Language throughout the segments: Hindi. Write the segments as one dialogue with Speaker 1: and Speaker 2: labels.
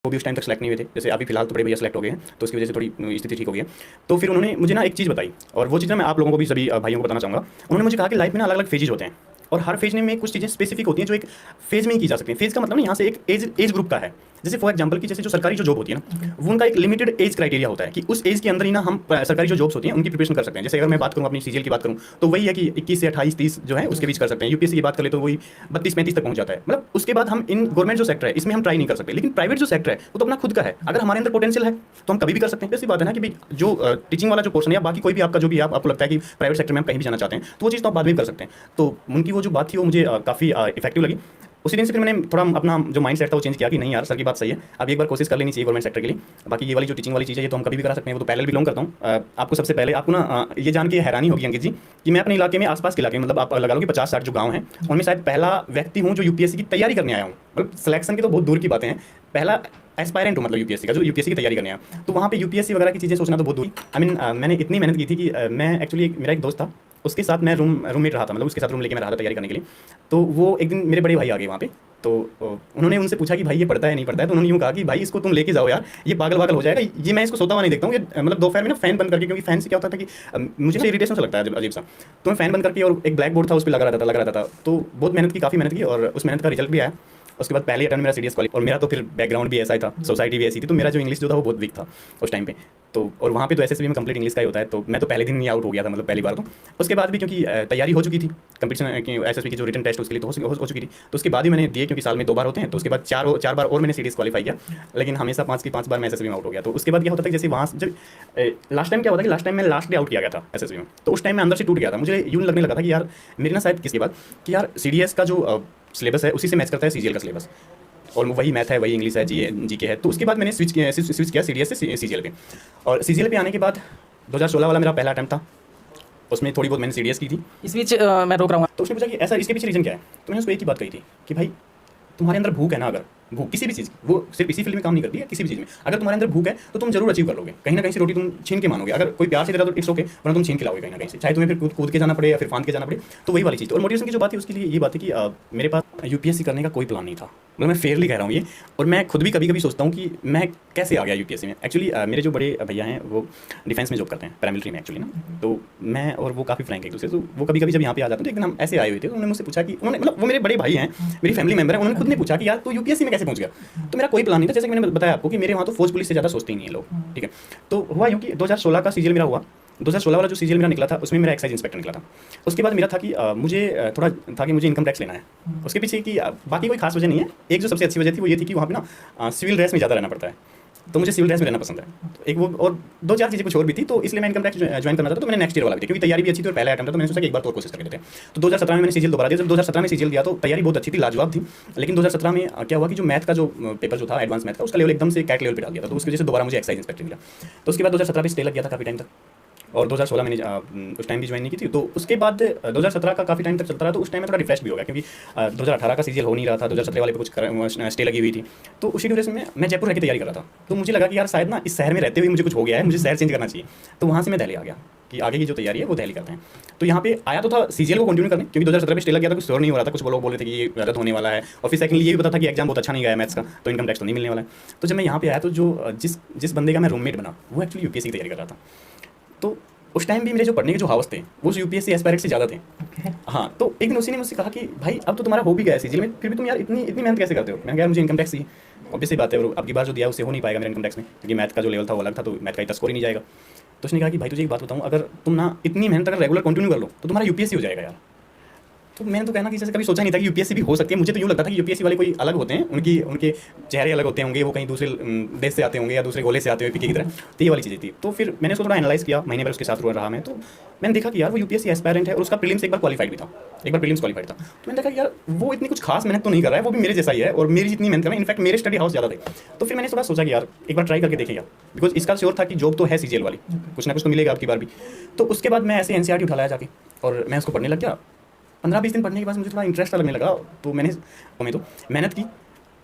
Speaker 1: वो भी उस टाइम तक सेलेक्ट नहीं हुए थे। जैसे अभी फिलहाल तो बड़े भैया सेलेक्ट हो गए हैं, तो उसकी वजह से थोड़ी स्थिति ठीक हो गई है। तो फिर उन्होंने मुझे ना एक चीज़ बताई, और वो चीज़ ना मैं आप लोगों को भी, सभी भाइयों को बताना चाहूँगा। उन्होंने मुझे कहा कि लाइफ में ना अलग अलग फेजेज होते हैं, और हर फेज में कुछ चीज़ें स्पेसिफिक होती हैं जो एक फेज में ही की जा सकती हैं। फेज का मतलब ना यहाँ से एक एज ग्रुप का है। जैसे फॉर एग्जांपल कि जैसे जो सरकारी जो जॉब होती है ना, वो उनका एक लिमिटेड एज क्राइटेरिया होता है कि उस एज के अंदर ही ना हम सरकारी जो जॉब्स होती हैं उनकी प्रिपरेशन कर सकते हैं। जैसे अगर मैं बात करूँ अपनी सीजीएल की बात करूँ, तो वही है कि 21 से 28 30 जो है उसके बीच कर सकते हैं। यूपीएससी की बात करें तो वही 32 35 तक पहुंच जाता है। मतलब उसके बाद हम इन गवर्नमेंट जो सेक्टर है इसमें हम ट्राई नहीं कर सकते, लेकिन प्राइवेट जो सेक्टर है वो तो अपना खुद का है। अगर हमारे अंदर पोटेंशियल है तो हम कभी भी कर सकते हैं। ऐसी बात है ना कि जो टीचिंग वाला जो पोर्शन है या बाकी कोई भी आपका जो भी आपको लगता है कि प्राइवेट सेक्टर में आप कहीं भी जाना चाहते हैं, तो वो चीज़ तो आप बाद में कर सकते हैं। तो उनकी वो जो बात थी वो मुझे काफ़ी इफेक्टिव लगी। उसी दिन से फिर मैंने थोड़ा अपना जो माइंड सेट था वो चेंज किया कि नहीं यार, सर की बात सही है, अब एक बार कोशिश कर लेनी चाहिए गवर्नमेंट सेक्टर के लिए। बाकी ये वाली जो टीचिंग वाली चीज़ है ये तो हम कभी भी करा सकते हैं, वो तो पैरेलल बिलोंग करता हूँ। आपको सबसे पहले आपको ना ये जान के हैरानी होगी अंकित जी कि मैं अपने इलाके में, आसपास के इलाके में, मतलब आप लगा लो कि 50-60 जो गाँव हैं उनमें शायद पहला व्यक्ति हूँ जो यूपीएससी की तैयारी करने आया हूँ। मतलब सिलेक्शन की तो बहुत दूर की बातें हैं, पहला एस्पायरेंट हूँ मतलब यूपीएससी का, जो यूपीएससी की तैयारी करने आया। तो वहाँ पे यूपीएससी वगैरह की चीज़ें सोचना तो बहुत दूर। आई मीन मैंने इतनी मेहनत की थी कि मैं एक्चुअली मेरा एक दोस्त था, उसके साथ मैं रूममेट रहा था, मतलब उसके साथ रूम लेके मैं रहा था तैयारी करने के लिए। तो वो एक दिन मेरे बड़े भाई आ गए वहाँ पे, तो उन्होंने उनसे पूछा कि भाई ये पढ़ता है नहीं पढ़ता है, तो उन्होंने यूँ कहा कि भाई इसको तुम लेके जाओ यार, ये पागल हो जाएगा। ये मैं इसको सोता हुआ नहीं देखता हूँ कि मतलब दोपहर में ना फैन बंद करके, क्योंकि फैन से क्या होता था कि मुझे ना इरिटेशन सा लगता है अजीब सा, तो मैं फैन बंद करके, और एक ब्लैक बोर्ड था उस पर लगा रहता था। तो बहुत मेहनत की, काफ़ी मेहनत की, और उस मेहनत का रिजल्ट भी आया। उसके बाद पहले अटेम्प्ट मेरा सीडीएस क्वालिफाई, और मेरा तो फिर बैकग्राउंड भी ऐसा ही था, सोसाइटी भी ऐसी थी, तो मेरा जो इंग्लिश जो था वो बहुत वीक था उस टाइम पे। तो और वहाँ पे तो एसएसबी में कंप्लीट इंग्लिश का ही होता है, तो मैं तो पहले दिन ही आउट हो गया था, मतलब पहली बार। तो उसके बाद भी क्योंकि तैयारी हो चुकी थी कंपटीशन की, एसएसबी की जो रिटन टेस्ट उसके लिए तो हो चुकी थी, तो उसके बाद ही मैंने दिए, क्योंकि साल में 2 बार होते हैं। तो उसके बाद चार बार और मैंने सीडीएस क्वालिफाई किया, लेकिन हमेशा 5 की 5 बार मैं एसएसबी में आउट हो गया। तो उसके बाद क्या होता था कि जैसे वहाँ जब लास्ट टाइम क्या होता है कि लास्ट टाइम मैं लास्ट डे आउट किया गया था एसएसबी में, तो उस टाइम मैं अंदर से टूट गया था। मुझे यूँ लगने लगा था कि यार मेरी ना शायद किसके बाद कि यार सीडीएस का जो सिलेबस है उसी से मैच करता है सीजीएल का सिलेबस, और वही मैथ है, वही इंग्लिश है, जीके है। तो उसके बाद मैंने स्विच किया सीडीएस से सीजीएल पे, और सीजीएल पे आने के बाद 2016 वाला मेरा पहला अटेम्प्ट था, उसमें थोड़ी बहुत मैंने सीडीएस की थी।
Speaker 2: इस बीच मैं रोक रहा हूँ।
Speaker 1: तो उसने पूछा कि ऐसा इसके पीछे रीज़न क्या है, तो मैंने उसको एक ही बात कही थी कि भाई तुम्हारे अंदर भूख है ना, अगर भूख किसी भी चीज़, वो सिर्फ इसी फील्ड में काम नहीं करती है, किसी भी चीज़ में अगर तुम्हारे अंदर भूख है तो तुम जरूर अचीव कर लोगे। कहीं ना कहीं से रोटी तुम छीन के मानोगे, अगर कोई प्यार से दे रहा तो इट्स ओके, वरना तुम छीन के लाओगे कहीं ना कहीं से, चाहे तुम्हें फिर कूद के जाना पड़े या फिर फांद के जाना पड़े। तो वही वाली चीज़। और मोटिवेशन की जो बात है उसके लिए ये बात है कि मेरे पास यूपीएससी करने का कोई प्लान नहीं था, मतलब मैं फेयरली कह रहा हूँ ये। और मैं खुद भी कभी कभी सोचता हूँ कि मैं कैसे आ गया यूपीएससी में। एक्चुअली मेरे जो बड़े भैया हैं वो डिफेंस में जॉब करते हैं, पैरामिलिट्री में एक्चुअली ना, तो मैं और वो काफ़ी फ्रैंक है एक दूसरे। तो वो कभी कभी जब यहाँ पे आ जाते हैं, तो एक दिन हम ऐसे आए हुए थे, तो उन्होंने मुझसे पूछा कि उन्होंने, मतलब वो मेरे बड़े भाई हैं, मेरी फैमिली मेंबर है, उन्होंने खुद ने पूछा कि यार तू यूपीएससी में कैसे पहुँच गया। तो मेरा कोई प्लान नहीं था, जैसे कि मैंने बताया आपको कि मेरे वहाँ तो फौज पुलिस से ज़्यादा सोचते ही नहीं है लोग, ठीक है। तो हुआ यूँ कि 2016 का सीजीएल मेरा हुआ, 2016 वाला जो सीजीएल मेरा निकला था उसमें मेरा एक्साइज इंस्पेक्टर निकला था। उसके बाद मेरा था कि मुझे थोड़ा था कि मुझे इनकम टैक्स लेना है। उसके पीछे की बाकी कोई खास वजह नहीं है, एक जो सबसे अच्छी वजह थी वो ये थी कि वहाँ पे ना सिविल ड्रेस में ज़्यादा रहना पड़ता है, तो मुझे सिविल ड्रेस में रहना पसंद है। तो एक वो और 2-4 चीज़ें कुछ और भी थी, तो इसलिए मैं इनकम टैक्स ज्वाइन करना था। तो मैंने नेक्स्ट ईयर वाला भी, क्योंकि तैयारी भी अच्छी थी और पहला अटेम्प्ट था, तो मैंने सोचा कि एक बार तो और कोशिश कर लेते हैं। तो 2017 में मैंने सीजीएल दोबारा दिया। जब 2017 में सीजीएल दिया तो तैयारी बहुत अच्छी थी, लाजवाब थी, लेकिन 2017 में क्या हुआ कि जो मैथ का जो पेपर जो था एडवांस मैथ का, उसका लेवल एकदम से कैट लेवल पे डाल दिया था, तो उसकी वजह से दोबारा मुझे एक्साइज इंस्पेक्टर मिला। तो उसके बाद 2017 पे स्टे लग गया था काफ़ी टाइम तक, और 2016 मैंने उस टाइम भी ज्वाइन नहीं की थी। तो उसके बाद 2017 का काफ़ी टाइम तक चलता रहा, तो उस टाइम में थोड़ा रिफ्रेश भी हो गया, क्योंकि 2018 का सीजीएल हो नहीं रहा था, 2017 वाले पे कुछ स्टे लगी हुई थी। तो उसी ड्यूरेशन में मैं जयपुर रह के तैयारी कर रहा था, तो मुझे लगा कि यार शायद ना इस शहर में रहते हुए मुझे कुछ हो गया है, मुझे शहर चेंज करना चाहिए। तो वहाँ से मैं दिल्ली आ गया कि आगे की जो तैयारी है वो दिल्ली करते हैं। तो यहाँ पे आया तो था सीजीएल को कंटिन्यू करने, क्योंकि 2017 में स्टे लग गया था, कुछ श्योर नहीं हो रहा था, कुछ लोग बोल रहे थे कि ये रद्द होने वाला है, और फिर सेकंडली ये भी पता था कि एग्जाम बहुत अच्छा नहीं गया मैथ्स का, तो इनकम टैक्स तो नहीं मिलने वाला है। तो जब मैं यहाँ पे आया तो जो जिस बंदे का मैं रूममेट बना वो एक्चुअली यूपीएससी की तैयारी कर रहा था। तो उस टाइम भी मेरे जो पढ़ने के जो हाउस थे वो यूपीएससी एस्पायरेंट से ज़्यादा थे। हाँ, तो एक दिन उसी ने मुझसे कहा कि भाई अब तो तुम्हारा हो भी गया है सीजीएल में, फिर भी तुम यार इतनी मेहनत कैसे करते हो। मैंने कहा मुझे इनकम टैक्स ही ऑब्वियसली बात है, और अब की बार जो दिया उससे हो नहीं पाएगा मेरे इनकम टैक्स में, क्योंकि मैथ का जो लेवल था वो अलग था, तो मैथ का इतना स्कोर ही नहीं जाएगा। तो उसने कहा कि भाई तुझे एक बात बताऊँ, अगर तुम ना इतनी मेहनत अगर रेगुलर कंटिन्यू कर लो तो तुम्हारा यूपीएससी हो जाएगा यार। तो मैंने तो कहना कि जैसे कभी सोचा नहीं था कि यूपीएससी भी हो सकती है। मुझे तो यूँ लगता था कि यूपीएससी वाले कोई अलग होते हैं, उनके चेहरे अलग होते होंगे, वो कहीं दूसरे देश से आते होंगे या दूसरे गोले से आते हुए पीके की तरह। तो ये वाली चीज़ें थी। तो फिर मैंने उसको थोड़ा एनालाइज किया, महीने भर उसके साथ रहा मैं, तो मैंने देखा कि यार वो यूपीएससी एस्पायरेंट है और उसका प्रीलिम्स एक बार क्वालिफाइड भी था, एक बार प्रीलिम्स क्वालिफाइड था। तो मैंने देखा कि यार वो इतनी कुछ खास मेहनत तो नहीं कर रहा है, वो भी मेरे जैसा ही है और मेरी जितनी मेहनत कर रहा है, इनफैक्ट मेरे स्टडी हाउस ज़्यादा थे। तो फिर मैंने थोड़ा सोचा कि यार एक बार ट्राई करके देखेंगे, बिकॉज इसका श्योर था कि जॉब तो है सीजीएल वाली, कुछ ना कुछ तो मिलेगा आपकी बार भी। तो उसके बाद मैं ऐसे एनसीईआरटी उठा लाया जाके और मैं उसको पढ़ने लग गया। 15-20 दिन पढ़ने के बाद मुझे थोड़ा इंटरेस्ट लगने लगा, तो मैंने मेहनत की,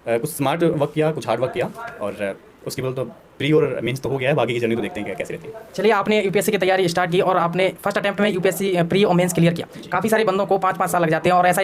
Speaker 1: कुछ स्मार्ट वर्क किया, कुछ हार्ड वर्क किया, और उसके बाद तो प्री और मेंस तो हो गया है, बाकी की जर्नी तो देखते हैं क्या कैसे रहती है।
Speaker 2: चलिए, आपने यूपीएससी की तैयारी स्टार्ट की और आपने फर्स्ट अटेम्प्ट में यूपीएससी प्री और मेंस क्लियर किया। काफ़ी सारे बंदों को 5-5 साल लग जाते हैं, और ऐसा